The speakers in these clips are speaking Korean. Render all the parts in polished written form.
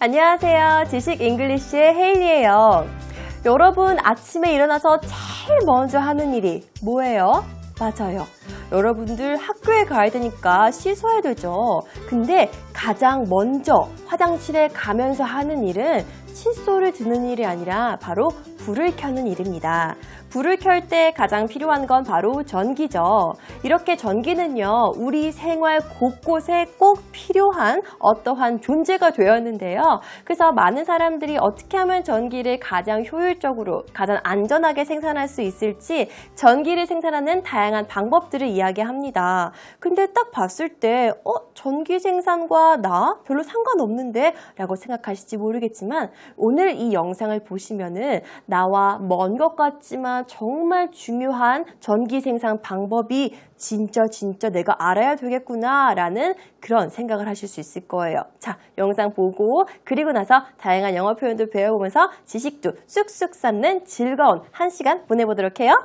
안녕하세요. 지식 잉글리시의 헤일리예요. 여러분 아침에 일어나서 제일 먼저 하는 일이 뭐예요? 맞아요. 여러분들 학교에 가야 되니까 씻어야 되죠. 근데 가장 먼저 화장실에 가면서 하는 일은 칫솔을 드는 일이 아니라 바로 불을 켜는 일입니다. 불을 켤 때 가장 필요한 건 바로 전기죠. 이렇게 전기는요, 우리 생활 곳곳에 꼭 필요한 어떠한 존재가 되었는데요. 그래서 많은 사람들이 어떻게 하면 전기를 가장 효율적으로, 가장 안전하게 생산할 수 있을지 전기를 생산하는 다양한 방법들을 이야기합니다. 근데 딱 봤을 때, 전기 생산과 나 별로 상관없는데? 라고 생각하실지 모르겠지만 오늘 이 영상을 보시면은 나와 먼 것 같지만 정말 중요한 전기 생산 방법이 진짜 내가 알아야 되겠구나 라는 그런 생각을 하실 수 있을 거예요. 자, 영상 보고 그리고 나서 다양한 영어 표현도 배워보면서 지식도 쑥쑥 쌓는 즐거운 1시간 보내보도록 해요.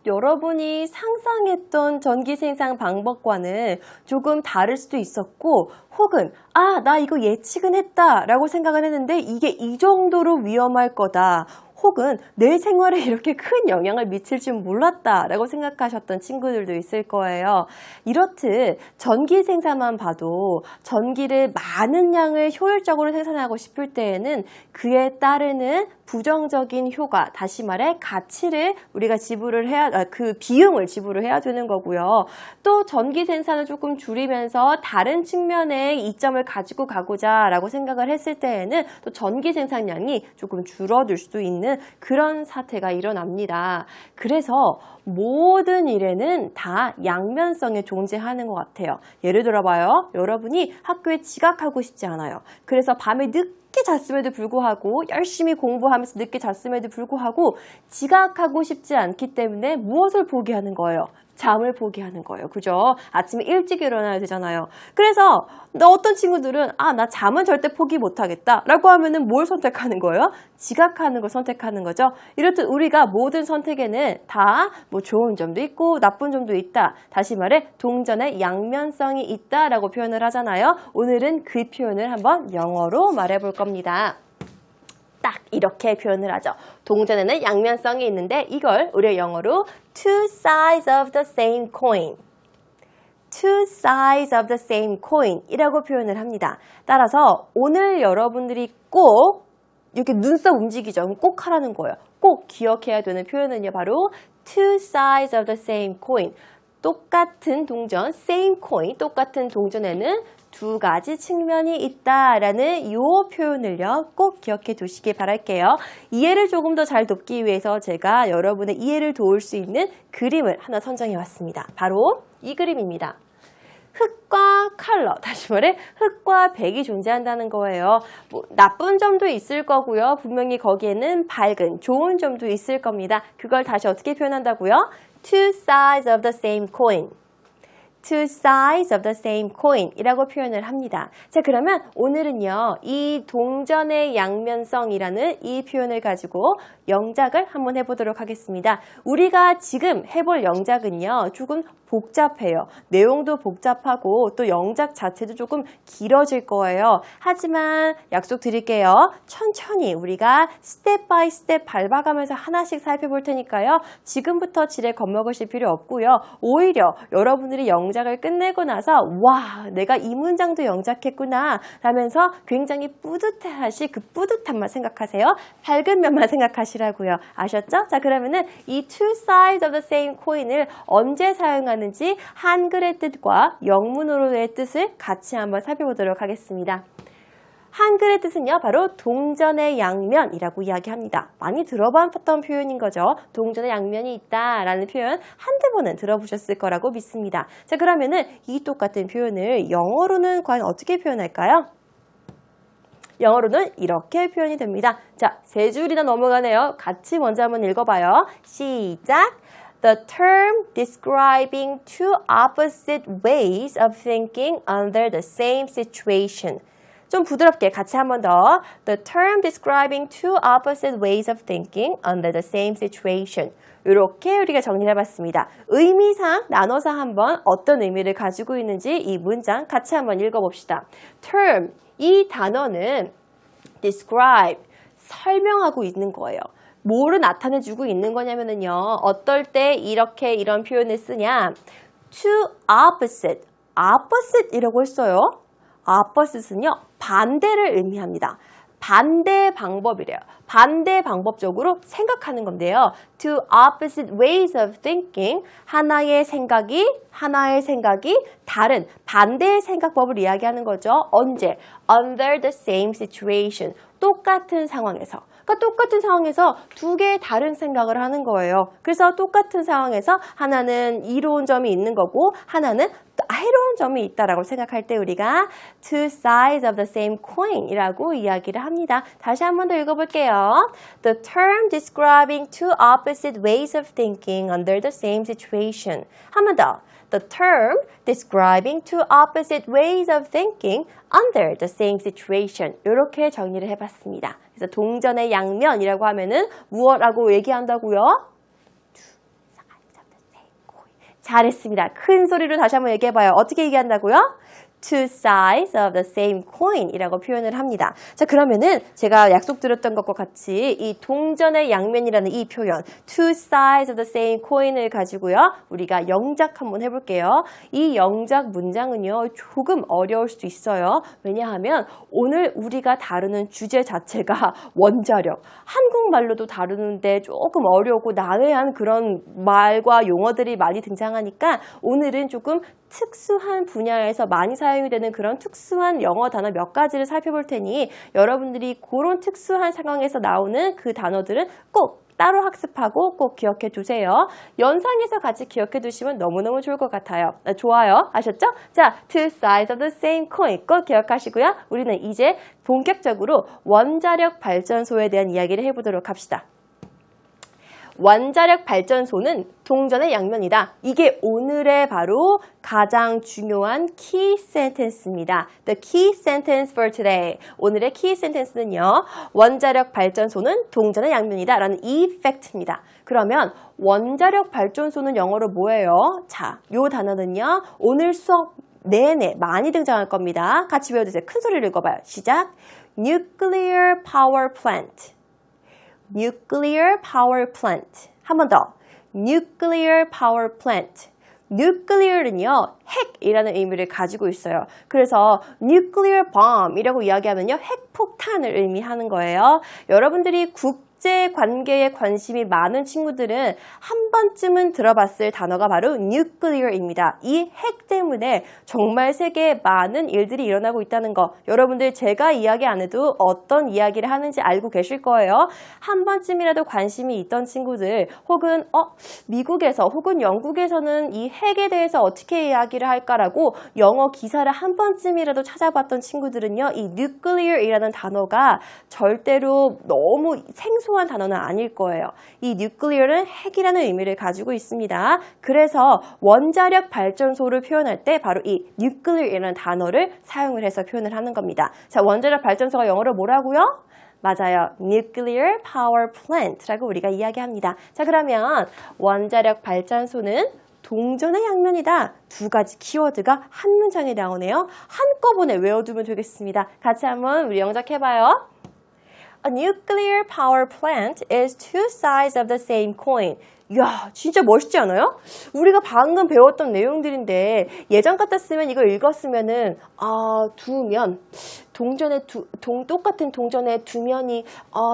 여러분이 상상했던 전기 생산 방법과는 조금 다를 수도 있었고, 혹은 나 이거 예측은 했다 라고 생각을 했는데 이게 이 정도로 위험할 거다. 혹은 내 생활에 이렇게 큰 영향을 미칠 줄 몰랐다 라고 생각하셨던 친구들도 있을 거예요. 이렇듯 전기 생산만 봐도 전기를 많은 양을 효율적으로 생산하고 싶을 때에는 그에 따르는 부정적인 효과, 다시 말해 가치를 우리가 그 비용을 지불을 해야 되는 거고요. 또 전기 생산을 조금 줄이면서 다른 측면의 이점을 가지고 가고자 라고 생각을 했을 때에는 또 전기 생산량이 조금 줄어들 수도 있는 그런 사태가 일어납니다. 그래서 모든 일에는 다 양면성이 존재하는 것 같아요. 예를 들어봐요. 여러분이 학교에 지각하고 싶지 않아요. 그래서 밤에 늦게 잤음에도 불구하고 열심히 공부하면서 늦게 잤음에도 불구하고 지각하고 싶지 않기 때문에 무엇을 포기하는 거예요? 잠을 포기하는 거예요. 그죠? 아침에 일찍 일어나야 되잖아요. 그래서 어떤 친구들은 나 잠은 절대 포기 못하겠다 라고 하면은 뭘 선택하는 거예요? 지각하는 걸 선택하는 거죠. 이렇듯 우리가 모든 선택에는 다 뭐 좋은 점도 있고 나쁜 점도 있다. 다시 말해 동전의 양면성이 있다라고 표현을 하잖아요. 오늘은 그 표현을 한번 영어로 말해볼 겁니다. 딱 이렇게 표현을 하죠. 동전에는 양면성이 있는데 이걸 우리가 영어로 two sides of the same coin, two sides of the same coin 이라고 표현을 합니다. 따라서 오늘 여러분들이 꼭 이렇게 눈썹 움직이죠. 그럼 꼭 하라는 거예요. 꼭 기억해야 되는 표현은요. 바로 two sides of the same coin. 똑같은 동전, same coin, 똑같은 동전에는 두 가지 측면이 있다라는 이 표현을요. 꼭 기억해 두시기 바랄게요. 이해를 조금 더 잘 돕기 위해서 제가 여러분의 이해를 도울 수 있는 그림을 하나 선정해 왔습니다. 바로 이 그림입니다. 흑과 컬러, 다시 말해 흑과 백이 존재한다는 거예요. 나쁜 점도 있을 거고요. 분명히 거기에는 밝은, 좋은 점도 있을 겁니다. 그걸 다시 어떻게 표현한다고요? Two sides of the same coin. Two sides of the same coin 이라고 표현을 합니다. 자, 그러면 오늘은요, 이 동전의 양면성이라는 이 표현을 가지고 영작을 한번 해보도록 하겠습니다. 우리가 지금 해볼 영작은요, 조금 복잡해요. 내용도 복잡하고 또 영작 자체도 조금 길어질 거예요. 하지만 약속 드릴게요. 천천히 우리가 스텝 바이 스텝 밟아가면서 하나씩 살펴볼 테니까요. 지금부터 지레 겁먹으실 필요 없고요. 오히려 여러분들이 영작을 끝내고 나서 와, 내가 이 문장도 영작했구나 라면서 굉장히 뿌듯해하실 그 뿌듯함만 생각하세요. 밝은 면만 생각하시라고요. 아셨죠? 자, 그러면은 이 two sides of the same coin을 언제 사용하는지 한글의 뜻과 영문으로의 뜻을 같이 한번 살펴보도록 하겠습니다. 한글의 뜻은요, 바로 동전의 양면이라고 이야기합니다. 많이 들어봤던 표현인 거죠. 동전의 양면이 있다라는 표현 한두 번은 들어보셨을 거라고 믿습니다. 자, 그러면은 이 똑같은 표현을 영어로는 과연 어떻게 표현할까요? 영어로는 이렇게 표현이 됩니다. 자, 세 줄이나 넘어가네요. 같이 먼저 한번 읽어봐요. 시작! The term describing two opposite ways of thinking under the same situation. 좀 부드럽게 같이 한 번 더. The term describing two opposite ways of thinking under the same situation. 이렇게 우리가 정리를 해봤습니다. 의미상 나눠서 한번 어떤 의미를 가지고 있는지 이 문장 같이 한번 읽어봅시다. term, 이 단어는 describe, 설명하고 있는 거예요. 뭐를 나타내주고 있는 거냐면요. 어떨 때 이렇게 이런 표현을 쓰냐. two opposite, opposite이라고 했어요. opposite는요. 반대를 의미합니다. 반대 방법이래요. 반대 방법적으로 생각하는 건데요. Two opposite ways of thinking. 하나의 생각이 다른 반대의 생각법을 이야기하는 거죠. 언제? Under the same situation. 똑같은 상황에서. 그러니까 똑같은 상황에서 두 개의 다른 생각을 하는 거예요. 그래서 똑같은 상황에서 하나는 이로운 점이 있는 거고 하나는 해로운 점이 있다라고 생각할 때 우리가 two sides of the same coin 이라고 이야기를 합니다. 다시 한 번 더 읽어볼게요. The term describing two opposite ways of thinking under the same situation. 한 번 더. The term describing two opposite ways of thinking under the same situation. 이렇게 정리를 해봤습니다. 그래서 동전의 양면이라고 하면은 무엇라고 얘기한다고요? Two sides of 잘했습니다. 큰 소리로 다시 한번 얘기해봐요. 어떻게 얘기한다고요? Two sides of the same coin 이라고 표현을 합니다. 자, 그러면은 제가 약속드렸던 것과 같이 이 동전의 양면이라는 이 표현 two sides of the same coin을 가지고요. 우리가 영작 한번 해볼게요. 이 영작 문장은요. 조금 어려울 수도 있어요. 왜냐하면 오늘 우리가 다루는 주제 자체가 원자력. 한국말로도 다루는데 조금 어려우고 난해한 그런 말과 용어들이 많이 등장하니까 오늘은 조금 특수한 분야에서 많이 사용이 되는 그런 특수한 영어 단어 몇 가지를 살펴볼 테니 여러분들이 그런 특수한 상황에서 나오는 그 단어들은 꼭 따로 학습하고 꼭 기억해 두세요. 연상해서 같이 기억해 두시면 너무너무 좋을 것 같아요. 좋아요. 아셨죠? 자, two sides of the same coin 꼭 기억하시고요. 우리는 이제 본격적으로 원자력 발전소에 대한 이야기를 해보도록 합시다. 원자력 발전소는 동전의 양면이다. 이게 오늘의 바로 가장 중요한 key sentence입니다. The key sentence for today. 오늘의 key sentence는요. 원자력 발전소는 동전의 양면이다 라는 이 팩트입니다. 그러면 원자력 발전소는 영어로 뭐예요? 자, 요 단어는요. 오늘 수업 내내 많이 등장할 겁니다. 같이 외워주세요. 큰 소리를 읽어봐요. 시작. Nuclear power plant. Nuclear power plant. 한 번 더. Nuclear power plant. Nuclear는요, 핵이라는 의미를 가지고 있어요. 그래서 nuclear bomb이라고 이야기하면요, 핵폭탄을 의미하는 거예요. 여러분들이 국제 관계에 관심이 많은 친구들은 한 번쯤은 들어봤을 단어가 바로 nuclear입니다. 이 핵 때문에 정말 세계에 많은 일들이 일어나고 있다는 거 여러분들 제가 이야기 안 해도 어떤 이야기를 하는지 알고 계실 거예요. 한 번쯤이라도 관심이 있던 친구들 혹은 미국에서 혹은 영국에서는 이 핵에 대해서 어떻게 이야기를 할까라고 영어 기사를 한 번쯤이라도 찾아봤던 친구들은요. 이 nuclear이라는 단어가 절대로 너무 생소한 단어는 아닐 거예요. 이 nuclear는 핵이라는 의미를 가지고 있습니다. 그래서 원자력 발전소를 표현할 때 바로 이 nuclear이라는 단어를 사용을 해서 표현을 하는 겁니다. 자, 원자력 발전소가 영어로 뭐라고요? 맞아요. Nuclear Power Plant라고 우리가 이야기합니다. 자, 그러면 원자력 발전소는 동전의 양면이다. 두 가지 키워드가 한 문장에 나오네요. 한꺼번에 외워두면 되겠습니다. 같이 한번 우리 영작해봐요. A nuclear power plant is two sides of the same coin. 이야, 진짜 멋있지 않아요? 우리가 방금 배웠던 내용들인데 예전 같았으면 이거 읽었으면은 두 면, 똑같은 동전의 두 면이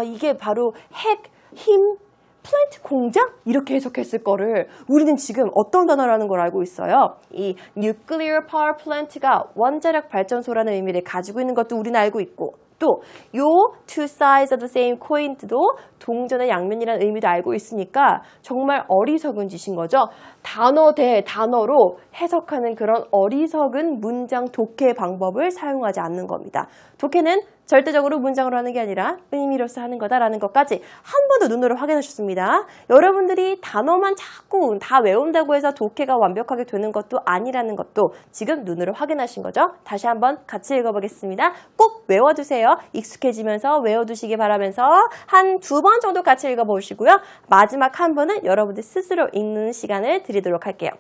이게 바로 핵, 힘, 플랜트 공장? 이렇게 해석했을 거를 우리는 지금 어떤 단어라는 걸 알고 있어요. 이 nuclear power plant가 원자력 발전소라는 의미를 가지고 있는 것도 우리는 알고 있고 또 요 two sides of the same coin도 동전의 양면이라는 의미도 알고 있으니까 정말 어리석은 짓인 거죠. 단어 대 단어로 해석하는 그런 어리석은 문장 독해 방법을 사용하지 않는 겁니다. 독해는 절대적으로 문장으로 하는 게 아니라 의미로서 하는 거다라는 것까지 한 번 더 눈으로 확인하셨습니다. 여러분들이 단어만 자꾸 다 외운다고 해서 독해가 완벽하게 되는 것도 아니라는 것도 지금 눈으로 확인하신 거죠. 다시 한번 같이 읽어보겠습니다. 꼭 외워두세요. 익숙해지면서 외워두시기 바라면서 한 두 번 정도 같이 읽어보시고요. 마지막 한 번은 여러분들 스스로 읽는 시간을 드리도록 할게요.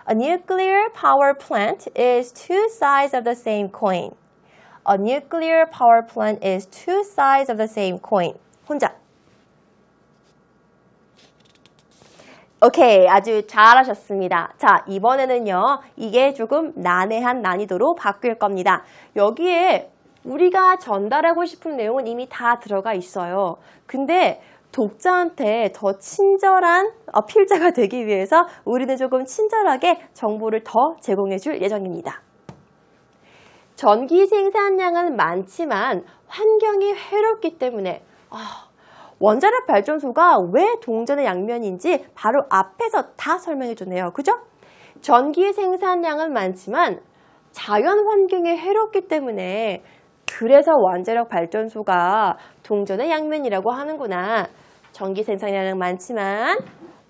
A nuclear power plant is two sides of the same coin. A nuclear power plant is two sides of the same coin. 혼자. 오케이, 아주 잘하셨습니다. 자, 이번에는요. 이게 조금 난해한 난이도로 바뀔 겁니다. 여기에 우리가 전달하고 싶은 내용은 이미 다 들어가 있어요. 근데 독자한테 더 친절한 필자가 되기 위해서 우리는 조금 친절하게 정보를 더 제공해 줄 예정입니다. 전기 생산량은 많지만 환경이 해롭기 때문에 원자력 발전소가 왜 동전의 양면인지 바로 앞에서 다 설명해 줬네요. 그죠? 전기 생산량은 많지만 자연 환경에 해롭기 때문에 그래서 원자력 발전소가 동전의 양면이라고 하는구나. 전기 생산량은 많지만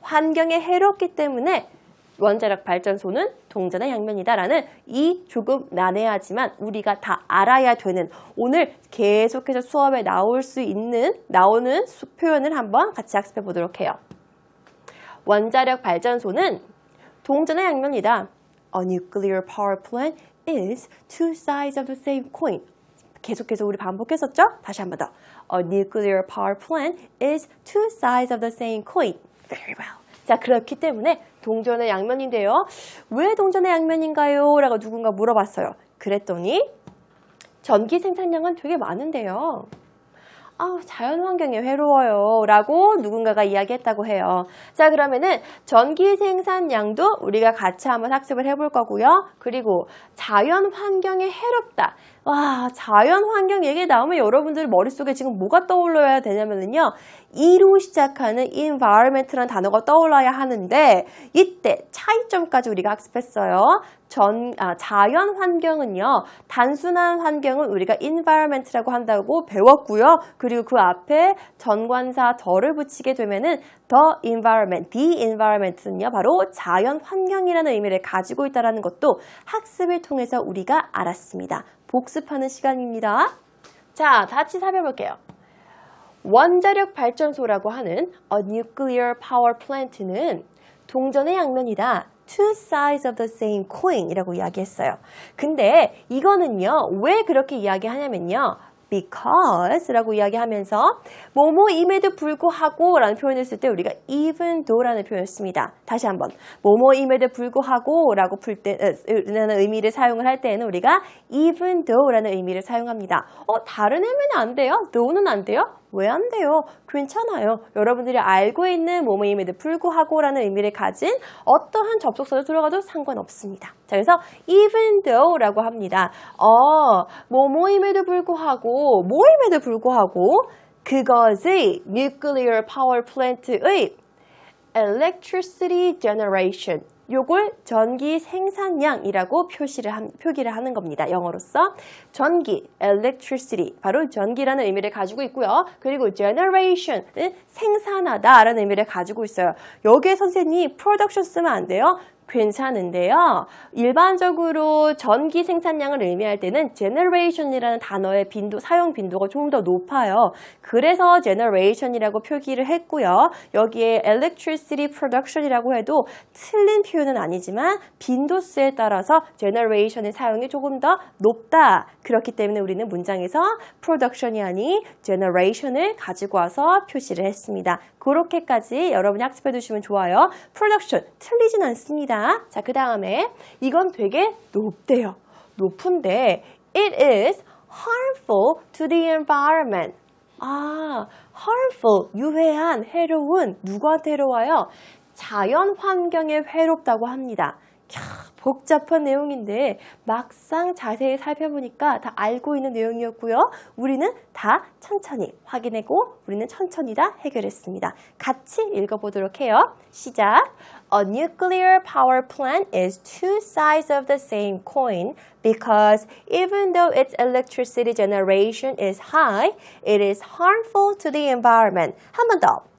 환경에 해롭기 때문에 원자력 발전소는 동전의 양면이다라는 이 조금 난해하지만 우리가 다 알아야 되는 오늘 계속해서 수업에 나오는 표현을 한번 같이 학습해 보도록 해요. 원자력 발전소는 동전의 양면이다. A nuclear power plant is two sides of the same coin. 계속해서 우리 반복했었죠? 다시 한 번 더. A nuclear power plant is two sides of the same coin. Very well. 자, 그렇기 때문에 동전의 양면인데요. 왜 동전의 양면인가요? 라고 누군가 물어봤어요. 그랬더니 전기 생산량은 되게 많은데요. 자연 환경이 괴로워요 라고 누군가가 이야기했다고 해요. 자, 그러면은 전기 생산량도 우리가 같이 한번 학습을 해볼 거고요. 그리고 자연 환경이 해롭다. 와, 자연 환경 얘기 나오면 여러분들 머릿속에 지금 뭐가 떠올라야 되냐면요. E로 시작하는 environment라는 단어가 떠올라야 하는데 이때 차이점까지 우리가 학습했어요. 자연 환경은요. 단순한 환경은 우리가 environment라고 한다고 배웠고요. 그리고 그 앞에 전관사 더를 붙이게 되면은 the environment는요. 바로 자연 환경이라는 의미를 가지고 있다는 것도 학습을 통해서 우리가 알았습니다. 복습하는 시간입니다. 자, 같이 살펴볼게요. 원자력 발전소라고 하는 a nuclear power plant는 동전의 양면이다. Two sides of the same coin 이라고 이야기했어요. 근데 이거는요, 왜 그렇게 이야기하냐면요. because 라고 이야기하면서 뭐뭐임에도 불구하고 라는 표현을 쓸 때 우리가 even though 라는 표현을 씁니다. 다시 한번 뭐뭐임에도 불구하고 라고 라는 의미를 사용을 할 때에는 우리가 even though 라는 의미를 사용합니다. 다른 의미는 안 돼요? though는 안 돼요? 왜 안 돼요? 괜찮아요. 여러분들이 알고 있는 뭐뭐임에도 불구하고 라는 의미를 가진 어떠한 접속사로 들어가도 상관없습니다. 자, 그래서 even though 라고 합니다. 뭐뭐임에도 불구하고 뭐임에도 불구하고 그것의 nuclear power plant의 electricity generation 요걸 전기 생산량이라고 표기를 하는 겁니다. 영어로서 전기, electricity, 바로 전기라는 의미를 가지고 있고요. 그리고 generation은 생산하다라는 의미를 가지고 있어요. 여기에 선생님이 production 쓰면 안 돼요. 괜찮은데요. 일반적으로 전기 생산량을 의미할 때는 generation이라는 단어의 사용 빈도가 조금 더 높아요. 그래서 generation이라고 표기를 했고요. 여기에 electricity production이라고 해도 틀린 표현은 아니지만 빈도수에 따라서 generation의 사용이 조금 더 높다. 그렇기 때문에 우리는 문장에서 production이 아닌 generation을 가지고 와서 표시를 했습니다. 그렇게까지 여러분이 학습해 두시면 좋아요. production 틀리진 않습니다. 자, 그 다음에 이건 되게 높대요. 높은데 it is harmful to the environment. harmful, 유해한, 해로운, 누구한테 해로워요? 자연 환경에 해롭다고 합니다. 복잡한 내용인데 막상 자세히 살펴보니까 다 알고 있는 내용이었고요. 우리는 다 천천히 확인하고 우리는 천천히 다 해결했습니다. 같이 읽어보도록 해요. 시작! A nuclear power plant is two sides of the same coin because even though its electricity generation is high, it is harmful to the environment. 한 번 더.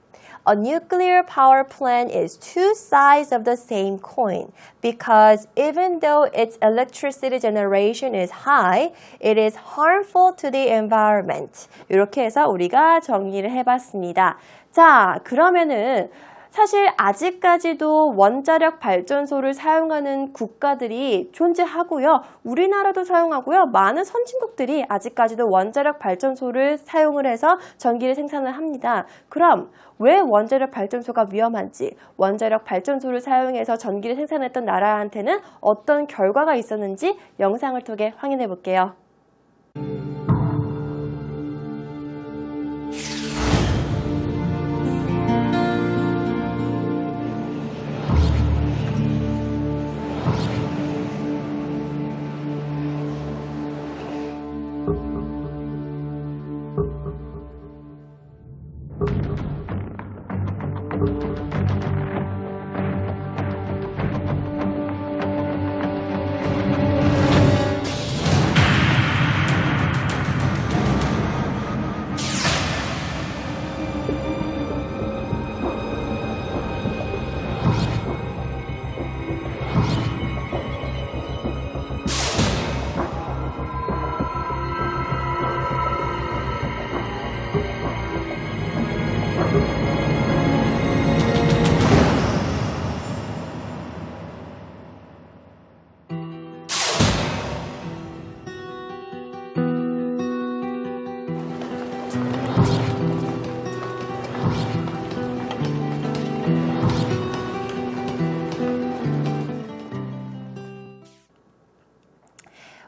A nuclear power plant is two sides of the same coin because even though its electricity generation is high, it is harmful to the environment. 이렇게 해서 우리가 정리를 해봤습니다. 자, 그러면은 사실 아직까지도 원자력 발전소를 사용하는 국가들이 존재하고요. 우리나라도 사용하고요. 많은 선진국들이 아직까지도 원자력 발전소를 사용을 해서 전기를 생산을 합니다. 그럼 왜 원자력 발전소가 위험한지, 원자력 발전소를 사용해서 전기를 생산했던 나라한테는 어떤 결과가 있었는지 영상을 통해 확인해 볼게요.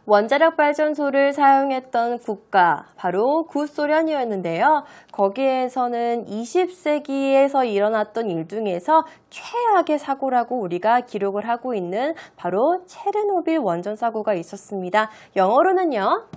원자력 발전소를 사용했던 국가, 바로 구소련이었는데요. 거기에서는 20세기에서 일어났던 일 중에서 최악의 사고라고 우리가 기록을 하고 있는 바로 체르노빌 원전 사고가 있었습니다. 영어로는요,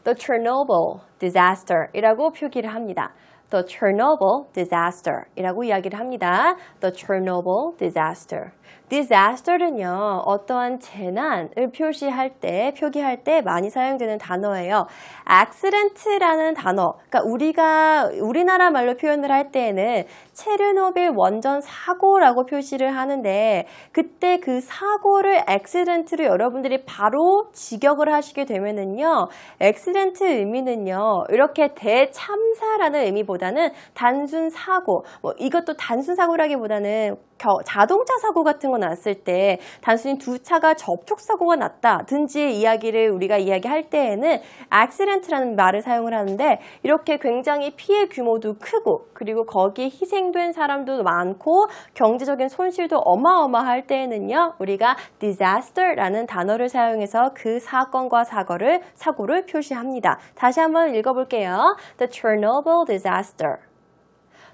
The Chernobyl Disaster 이라고 표기를 합니다. The Chernobyl Disaster 이라고 이야기를 합니다. The Chernobyl Disaster. Disaster는요, 어떠한 재난을 표기할 때 많이 사용되는 단어예요. accident라는 단어, 그러니까 우리나라 말로 표현을 할 때에는 체르노빌 원전 사고라고 표시를 하는데, 그때 그 사고를 accident로 여러분들이 바로 직역을 하시게 되면은요, accident 의미는요, 이렇게 대참사라는 의미보다는 단순 사고, 이것도 단순 사고라기보다는 자동차 사고 같은 거 났을 때 단순히 두 차가 접촉사고가 났다든지 이야기를 우리가 이야기할 때에는 accident라는 말을 사용을 하는데, 이렇게 굉장히 피해 규모도 크고 그리고 거기에 희생된 사람도 많고 경제적인 손실도 어마어마할 때에는요, 우리가 disaster라는 단어를 사용해서 그 사건과 사고를 표시합니다. 다시 한번 읽어볼게요. The Chernobyl disaster.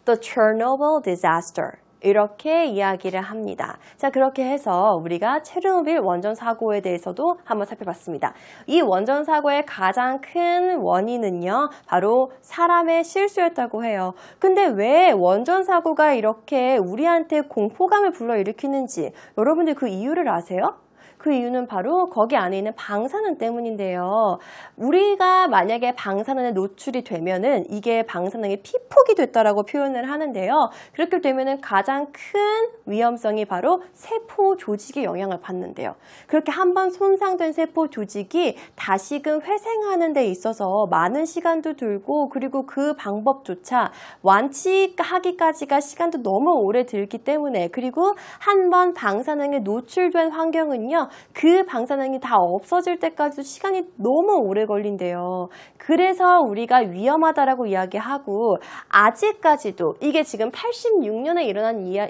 The Chernobyl disaster. 이렇게 이야기를 합니다. 자, 그렇게 해서 우리가 체르노빌 원전 사고에 대해서도 한번 살펴봤습니다. 이 원전 사고의 가장 큰 원인은요, 바로 사람의 실수였다고 해요. 근데 왜 원전 사고가 이렇게 우리한테 공포감을 불러일으키는지 여러분들 그 이유를 아세요? 그 이유는 바로 거기 안에 있는 방사능 때문인데요. 우리가 만약에 방사능에 노출이 되면은 이게 방사능의 피폭이 됐다라고 표현을 하는데요. 그렇게 되면은 가장 큰 위험성이 바로 세포 조직에 영향을 받는데요. 그렇게 한번 손상된 세포 조직이 다시금 회생하는 데 있어서 많은 시간도 들고, 그리고 그 방법조차 완치하기까지가 시간도 너무 오래 들기 때문에, 그리고 한번 방사능에 노출된 환경은요, 그 방사능이 다 없어질 때까지도 시간이 너무 오래 걸린대요. 그래서 우리가 위험하다라고 이야기하고, 아직까지도 이게 지금 86년에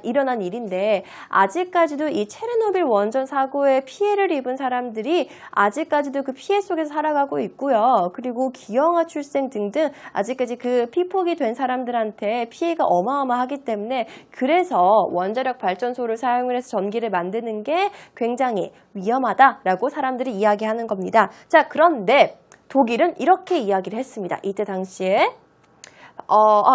일어난 일인데 아직까지도 이 체르노빌 원전 사고에 피해를 입은 사람들이 아직까지도 그 피해 속에서 살아가고 있고요. 그리고 기형아 출생 등등 아직까지 그 피폭이 된 사람들한테 피해가 어마어마하기 때문에, 그래서 원자력 발전소를 사용을 해서 전기를 만드는 게 굉장히 위험하다라고 사람들이 이야기하는 겁니다. 자, 그런데 독일은 이렇게 이야기를 했습니다. 이때 당시에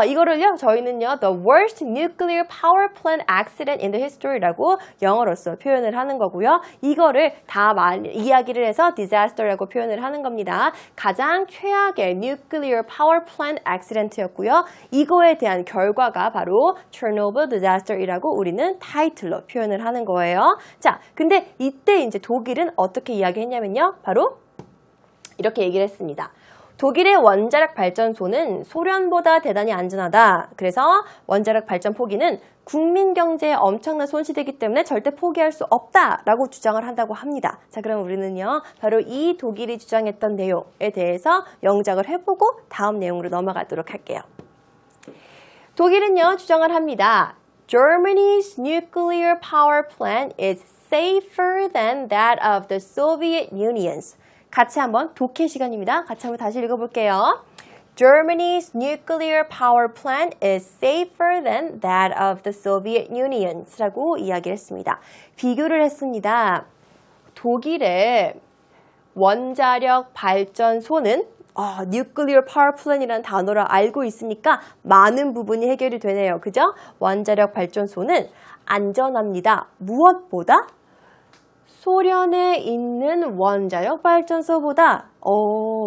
이거를요, 저희는요, the worst nuclear power plant accident in the history라고 영어로서 표현을 하는 거고요. 이거를 다 이야기를 해서 disaster라고 표현을 하는 겁니다. 가장 최악의 nuclear power plant accident였고요. 이거에 대한 결과가 바로 Chernobyl disaster이라고 우리는 타이틀로 표현을 하는 거예요. 자, 근데 이때 이제 독일은 어떻게 이야기했냐면요, 바로 이렇게 얘기를 했습니다. 독일의 원자력 발전소는 소련보다 대단히 안전하다. 그래서 원자력 발전 포기는 국민 경제에 엄청난 손실이기 때문에 절대 포기할 수 없다라고 주장을 한다고 합니다. 자, 그럼 우리는요, 바로 이 독일이 주장했던 내용에 대해서 영작을 해보고 다음 내용으로 넘어가도록 할게요. 독일은요, 주장을 합니다. Germany's nuclear power plant is safer than that of the Soviet Union's. 같이 한번 독해 시간입니다. 같이 한번 다시 읽어볼게요. Germany's nuclear power plant is safer than that of the Soviet Union's 라고 이야기를 했습니다. 비교를 했습니다. 독일의 원자력 발전소는 nuclear power plant이라는 단어를 알고 있으니까 많은 부분이 해결이 되네요. 그죠? 원자력 발전소는 안전합니다. 무엇보다? 소련에 있는 원자력 발전소보다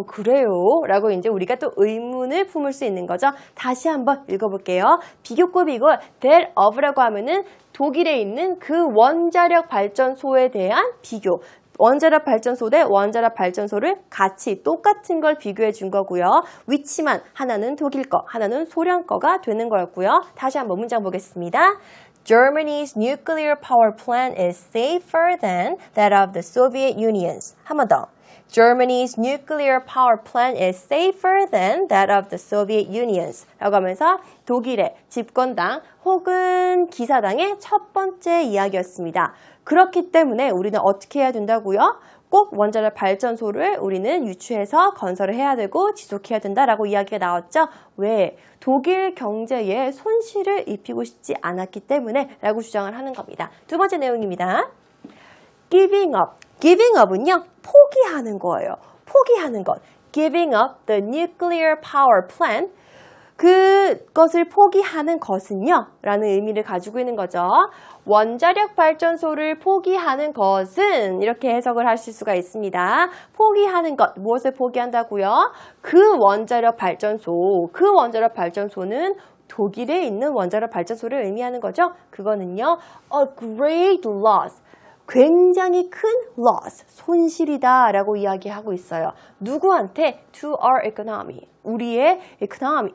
그래요? 라고 이제 우리가 또 의문을 품을 수 있는 거죠. 다시 한번 읽어볼게요. 비교급이고 that of라고 하면은 독일에 있는 그 원자력 발전소에 대한 비교. 원자력 발전소 대 원자력 발전소를 같이 똑같은 걸 비교해 준 거고요. 위치만 하나는 독일 거, 하나는 소련 거가 되는 거였고요. 다시 한번 문장 보겠습니다. Germany's nuclear power plant is safer than that of the Soviet Union's. 한 번 더. Germany's nuclear power plant is safer than that of the Soviet Union's. 라고 하면서 독일의 집권당 혹은 기사당의 첫 번째 이야기였습니다. 그렇기 때문에 우리는 어떻게 해야 된다고요? 꼭 원자력 발전소를 우리는 유치해서 건설을 해야 되고 지속해야 된다라고 이야기가 나왔죠. 왜? 독일 경제에 손실을 입히고 싶지 않았기 때문에 라고 주장을 하는 겁니다. 두 번째 내용입니다. Giving up. Giving up은요, 포기하는 거예요. 포기하는 것. Giving up the nuclear power plant. 그것을 포기하는 것은요 라는 의미를 가지고 있는 거죠. 원자력 발전소를 포기하는 것은 이렇게 해석을 하실 수가 있습니다. 포기하는 것, 무엇을 포기한다고요? 그 원자력 발전소는 독일에 있는 원자력 발전소를 의미하는 거죠. 그거는요, a great loss. 굉장히 큰 loss, 손실이다 라고 이야기하고 있어요. 누구한테? To our economy. 우리의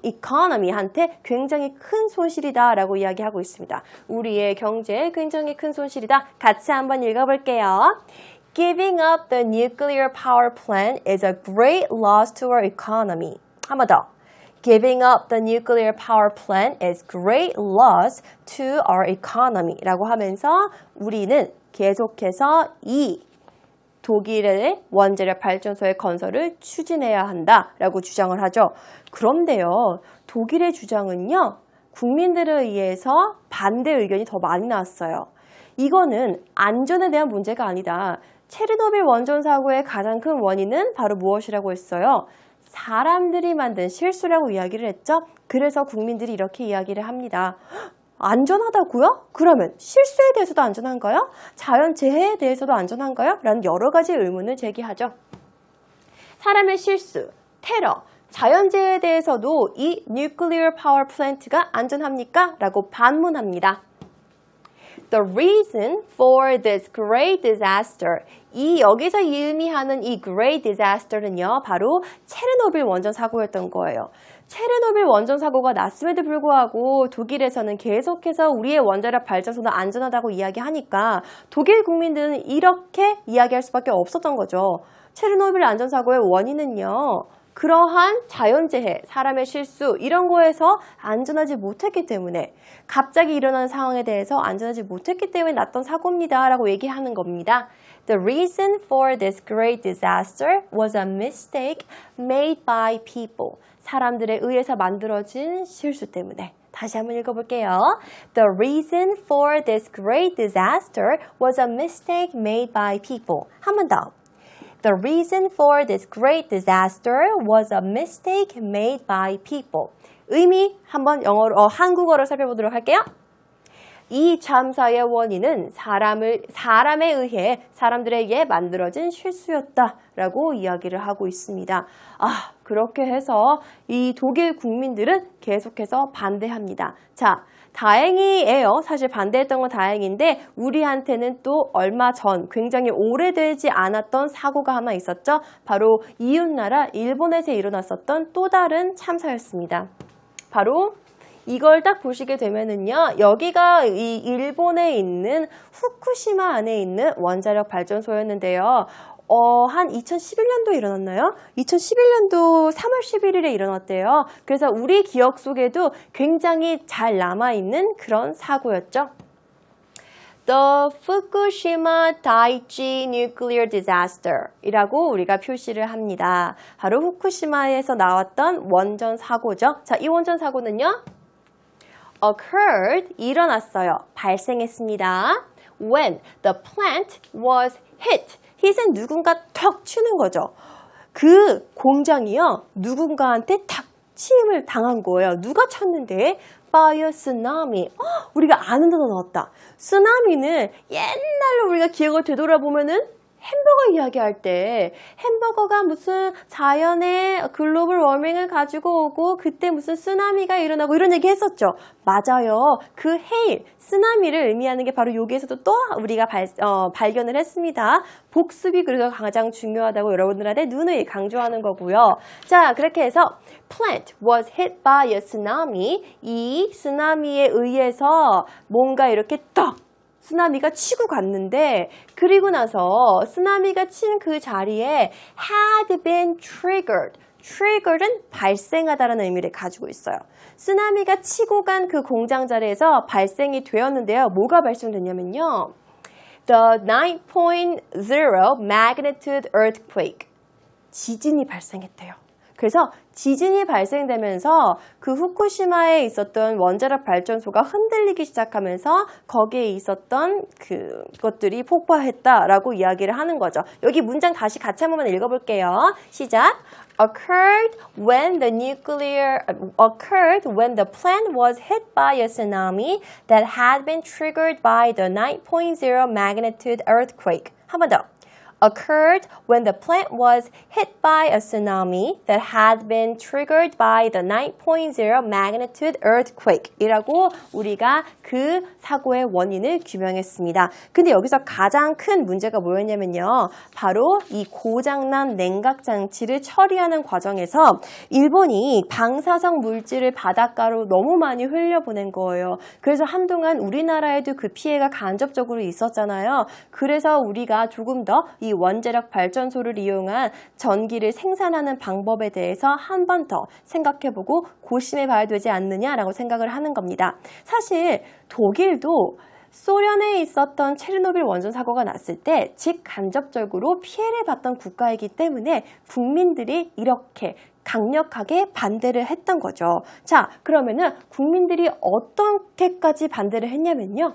economy한테 굉장히 큰 손실이다 라고 이야기하고 있습니다. 우리의 경제에 굉장히 큰 손실이다. 같이 한번 읽어볼게요. Giving up the nuclear power plant is a great loss to our economy. 한 번 더. Giving up the nuclear power plant is great loss to our economy 라고 하면서 우리는 계속해서 이 독일의 원자력 발전소의 건설을 추진해야 한다라고 주장을 하죠. 그런데요, 독일의 주장은요, 국민들에 의해서 반대 의견이 더 많이 나왔어요. 이거는 안전에 대한 문제가 아니다. 체르노빌 원전 사고의 가장 큰 원인은 바로 무엇이라고 했어요? 사람들이 만든 실수라고 이야기를 했죠. 그래서 국민들이 이렇게 이야기를 합니다. 안전하다고요? 그러면 실수에 대해서도 안전한가요? 자연재해에 대해서도 안전한가요? 라는 여러 가지 의문을 제기하죠. 사람의 실수, 테러, 자연재해에 대해서도 이 nuclear power plant가 안전합니까? 라고 반문합니다. The reason for this great disaster. 여기서 의미하는 이 great disaster는요, 바로 체르노빌 원전 사고였던 거예요. 체르노빌 원전 사고가 났음에도 불구하고 독일에서는 계속해서 우리의 원자력 발전소는 안전하다고 이야기하니까 독일 국민들은 이렇게 이야기할 수밖에 없었던 거죠. 체르노빌 안전사고의 원인은요, 그러한 자연재해, 사람의 실수 이런 거에서 안전하지 못했기 때문에 갑자기 일어나는 상황에 대해서 안전하지 못했기 때문에 났던 사고입니다 라고 얘기하는 겁니다. The reason for this great disaster was a mistake made by people. 사람들에 의해서 만들어진 실수 때문에. 다시 한번 읽어볼게요. The reason for this great disaster was a mistake made by people. 한 번 더. The reason for this great disaster was a mistake made by people. 의미 한번 한국어로 살펴보도록 할게요. 이 참사의 원인은 사람에 의해 사람들에게 만들어진 실수였다라고 이야기를 하고 있습니다. 그렇게 해서 이 독일 국민들은 계속해서 반대합니다. 자, 다행이에요. 사실 반대했던 건 다행인데 우리한테는 또 얼마 전 굉장히 오래되지 않았던 사고가 하나 있었죠. 바로 이웃나라 일본에서 일어났었던 또 다른 참사였습니다. 바로 이걸 딱 보시게 되면은요, 여기가 이 일본에 있는 후쿠시마 안에 있는 원자력 발전소였는데요. 한 2011년도에 일어났나요? 2011년도 3월 11일에 일어났대요. 그래서 우리 기억 속에도 굉장히 잘 남아있는 그런 사고였죠. The Fukushima Daiichi Nuclear Disaster 이라고 우리가 표시를 합니다. 바로 후쿠시마에서 나왔던 원전 사고죠. 자, 이 원전 사고는요, occurred, 일어났어요. 발생했습니다. When the plant was hit. hit은 누군가 턱 치는 거죠. 그 공장이요, 누군가한테 탁 침을 당한 거예요. 누가 쳤는데? by a tsunami. 우리가 아는 단어 나왔다. 쓰나미는 옛날로 우리가 기억을 되돌아보면은 햄버거 이야기할 때 햄버거가 무슨 자연의 글로벌 워밍을 가지고 오고 그때 무슨 쓰나미가 일어나고 이런 얘기 했었죠. 맞아요. 그 헤일, 쓰나미를 의미하는 게 바로 여기에서도 또 우리가 발견을 했습니다. 복습이 그래서 가장 중요하다고 여러분들한테 누누이 강조하는 거고요. 자, 그렇게 해서 plant was hit by a tsunami. 이 쓰나미에 의해서 뭔가 이렇게 쓰나미가 치고 갔는데, 그리고 나서 쓰나미가 친 그 자리에 had been triggered. triggered은 발생하다라는 의미를 가지고 있어요. 쓰나미가 치고 간 그 공장 자리에서 발생이 되었는데요. 뭐가 발생됐냐면요, the 9.0 magnitude earthquake. 지진이 발생했대요. 그래서 지진이 발생되면서 그 후쿠시마에 있었던 원자력 발전소가 흔들리기 시작하면서 거기에 있었던 그것들이 폭파했다라고 이야기를 하는 거죠. 여기 문장 다시 같이 한 번만 읽어볼게요. 시작. Occurred when the plant was hit by a tsunami that had been triggered by the 9.0 magnitude earthquake. 한 번 더. Occurred when the plant was hit by a tsunami that had been triggered by the 9.0 magnitude earthquake 이라고 우리가 그 사고의 원인을 규명했습니다. 근데 여기서 가장 큰 문제가 뭐였냐면요. 바로 이 고장난 냉각 장치를 처리하는 과정에서 일본이 방사성 물질을 바닷가로 너무 많이 흘려보낸 거예요. 그래서 한동안 우리나라에도 그 피해가 간접적으로 있었잖아요. 그래서 우리가 조금 더 이 원자력 발전소를 이용한 전기를 생산하는 방법에 대해서 한 번 더 생각해보고 고심해 봐야 되지 않느냐라고 생각을 하는 겁니다. 사실 독일도 소련에 있었던 체르노빌 원전 사고가 났을 때 직간접적으로 피해를 봤던 국가이기 때문에 국민들이 이렇게 강력하게 반대를 했던 거죠. 자, 그러면은 국민들이 어떻게까지 반대를 했냐면요.